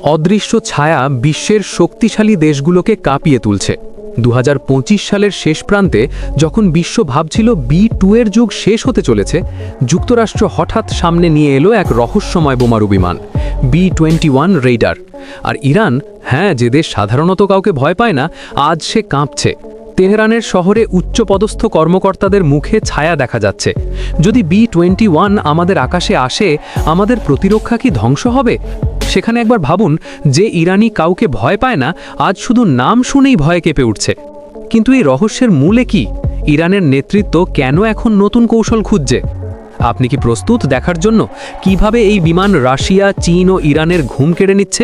অদৃশ্য ছায়া বিশ্বের শক্তিশালী দেশগুলোকে কাঁপিয়ে তুলছে। 2025 সালের শেষ প্রান্তে যখন বিশ্ব ভাবছিল B2 এর যুগ শেষ হতে চলেছে, যুক্তরাষ্ট্র হঠাৎ সামনে নিয়ে এলো এক রহস্যময় বোমারু বিমান B-21 রেইডার। আর ইরান, হ্যাঁ, যে দেশ সাধারণত কাউকে ভয় পায় না, আজ সে কাঁপছে। তেহরানের শহরে উচ্চপদস্থ কর্মকর্তাদের মুখে ছায়া দেখা যাচ্ছে। যদি B-21 আমাদের আকাশে আসে, আমাদের প্রতিরক্ষা কি ধ্বংস হবে? সেখানে একবার ভাবুন, যে ইরানি কাউকে ভয় পায় না, আজ শুধু নাম শুনেই ভয়ে কেঁপে উঠছে। কিন্তু এই রহস্যের মূলে কি? ইরানের নেতৃত্ব কেন এখন নতুন কৌশল খুঁজছে? আপনি কি প্রস্তুত দেখার জন্য কিভাবে এই বিমান রাশিয়া, চীন ও ইরানের ঘুম কেড়ে নিচ্ছে?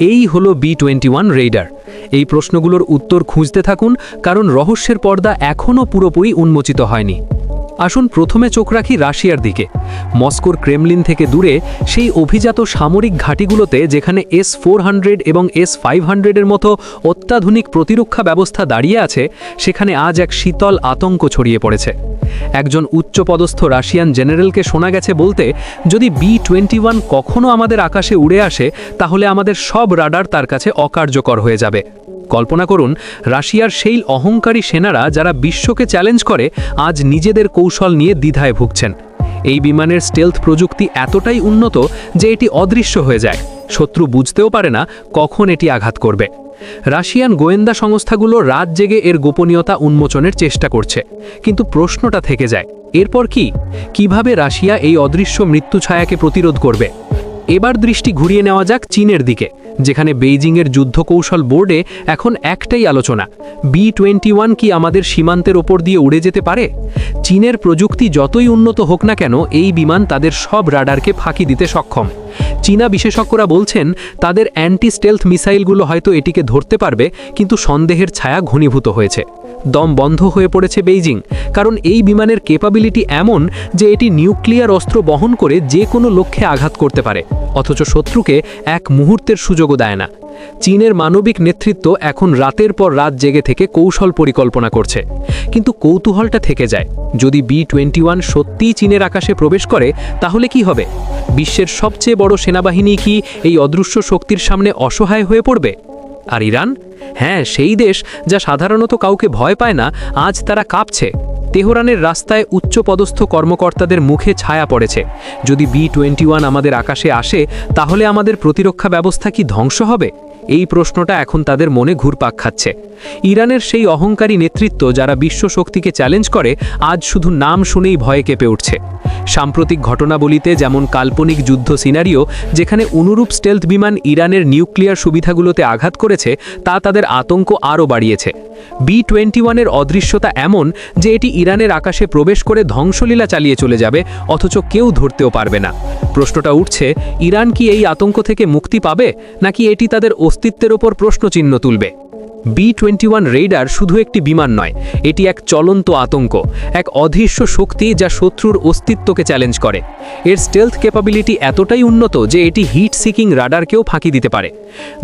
এই হলো B-21 রেইডার। এই প্রশ্নগুলোর উত্তর খুঁজতে থাকুন, কারণ রহস্যের পর্দা এখনও পুরোপুরি উন্মোচিত হয়নি। আসুন প্রথমে চোখ রাখি রাশিয়ার দিকে। মস্কোর ক্রেমলিন থেকে দূরে সেই অভিজাত সামরিক ঘাঁটিগুলোতে, যেখানে S-400 এবং S-500 এর মতো অত্যাধুনিক প্রতিরক্ষা ব্যবস্থা দাঁড়িয়ে আছে, সেখানে আজ এক শীতল আতঙ্ক ছড়িয়ে পড়েছে। একজন উচ্চপদস্থ রাশিয়ান জেনারেলকে শোনা গেছে বলতে, যদি B-21 কখনো আমাদের আকাশে উড়ে আসে, তাহলে আমাদের সব রাডার তার কাছে অকার্যকর হয়ে যাবে। কল্পনা করুন, রাশিয়ার সেই অহংকারী সেনারা যারা বিশ্বকে চ্যালেঞ্জ করে, আজ নিজেদের কৌশল নিয়ে দ্বিধায় ভুগছেন। এই বিমানের স্টেলথ প্রযুক্তি এতটাই উন্নত যে এটি অদৃশ্য হয়ে যায়। শত্রু বুঝতেও পারে না কখন এটি আঘাত করবে। রাশিয়ান গোয়েন্দা সংস্থাগুলো রাত জেগে এর গোপনীয়তা উন্মোচনের চেষ্টা করছে। কিন্তু প্রশ্নটা থেকে যায়, এরপর কি? কিভাবে রাশিয়া এই অদৃশ্য মৃত্যু ছায়াকে প্রতিরোধ করবে? এবার দৃষ্টি ঘুরিয়ে নেওয়া যাক চীনের দিকে, যেখানে বেইজিংয়ের যুদ্ধ কৌশল বোর্ডে এখন একটাই আলোচনা: B-21 কি আমাদের সীমান্তের ওপর দিয়ে উড়ে যেতে পারে? চীনের প্রযুক্তি যতই উন্নত হোক না কেন, এই বিমান তাদের সব রাডারকে ফাঁকি দিতে সক্ষম। চীনা বিশেষজ্ঞরা বলছেন, তাদের অ্যান্টি স্টেলথ মিসাইলগুলো হয়তো এটিকে ধরতে পারবে, কিন্তু সন্দেহের ছায়া ঘনীভূত হয়েছে। দম বন্ধ হয়ে পড়েছে বেইজিং, কারণ এই বিমানের ক্যাপাবিলিটি এমন যে এটি নিউক্লিয়ার অস্ত্র বহন করে যে কোনো লক্ষ্যে আঘাত করতে পারে, অথচ শত্রুকে এক মুহূর্তের সুযোগও দেয় না। চীনের মানবিক নেতৃত্ব এখন রাতের পর রাত জেগে থেকে কৌশল পরিকল্পনা করছে। কিন্তু কৌতূহলটা থেকে যায়, যদি B-21 সত্যিই চীনের আকাশে প্রবেশ করে, তাহলে কি হবে? বিশ্বের সবচেয়ে বড় সেনাবাহিনী কি এই অদৃশ্য শক্তির সামনে অসহায় হয়ে পড়বে? আর ইরান, হ্যাঁ, সেই দেশ যা সাধারণত কাউকে ভয় পায় না, আজ তারা কাঁপছে। তেহরানের রাস্তায় উচ্চপদস্থ কর্মকর্তাদের মুখে ছায়া পড়েছে। যদি B-21 আমাদের আকাশে আসে, তাহলে আমাদের প্রতিরক্ষা ব্যবস্থা কি ধ্বংস হবে? এই প্রশ্নটা এখন তাদের মনে ঘুরপাক খাচ্ছে। ইরানের সেই অহংকারী নেতৃত্ব যারা বিশ্ব শক্তিকে চ্যালেঞ্জ করে, আজ শুধু নাম শুনেই ভয়ে কেঁপে উঠছে। সাম্প্রতিক ঘটনাবলিতে যেমন কাল্পনিক যুদ্ধ সিনারিও, যেখানে অনুরূপ স্টেলথ বিমান ইরানের নিউক্লিয়ার সুবিধাগুলোতে আঘাত করেছে, তা তাদের আতঙ্ক আরও বাড়িয়েছে। B-21 এর অদৃশ্যতা এমন যে এটি ইরানের আকাশে প্রবেশ করে ধ্বংসলীলা চালিয়ে চলে যাবে, অথচ কেউ ধরতেও পারবে না। প্রশ্নটা উঠছে, ইরান কি এই আতঙ্ক থেকে মুক্তি পাবে, নাকি এটি তাদের অস্তিত্বের ওপর প্রশ্নচিহ্ন তুলবে? B-21 রেইডার শুধু একটি বিমান নয়, এটি এক চলন্ত আতঙ্ক, এক অদৃশ্য শক্তি যা শত্রুর অস্তিত্বকে চ্যালেঞ্জ করে। এর স্টেলথ ক্যাপাবিলিটি এতটাই উন্নত যে এটি হিট সিকিং রাডারকেও ফাঁকি দিতে পারে।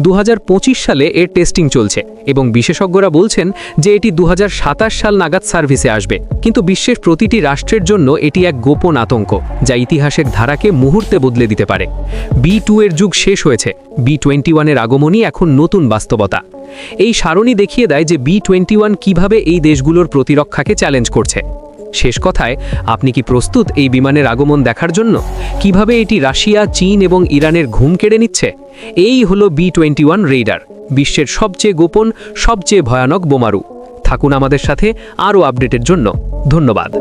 2025 সালে এর টেস্টিং চলছে এবং বিশেষজ্ঞরা বলছেন যে এটি 2027 সাল নাগাদ সার্ভিসে আসবে। কিন্তু বিশ্বের প্রতিটি রাষ্ট্রের জন্য এটি এক গোপন আতঙ্ক, যা ইতিহাসের ধারাকে মুহূর্তে বদলে দিতে পারে। B-2 এর যুগ শেষ হয়েছে, B-21 এর আগমনই এখন নতুন বাস্তবতা। এই সারণী দেখিয়ে দেয় যে B-21 কিভাবে এই দেশগুলোর প্রতিরক্ষাকে চ্যালেঞ্জ করছে। শেষ কথায়, আপনি কি প্রস্তুত এই বিমানের আগমন দেখার জন্য? কিভাবে এটি রাশিয়া, চীন এবং ইরানের ঘুম কেড়ে নিচ্ছে? এই হলো B-21 রেইডার, বিশ্বের সবচেয়ে গোপন, সবচেয়ে ভয়ানক বোমারু। থাকুন আমাদের সাথে আরও আপডেটের জন্য। ধন্যবাদ।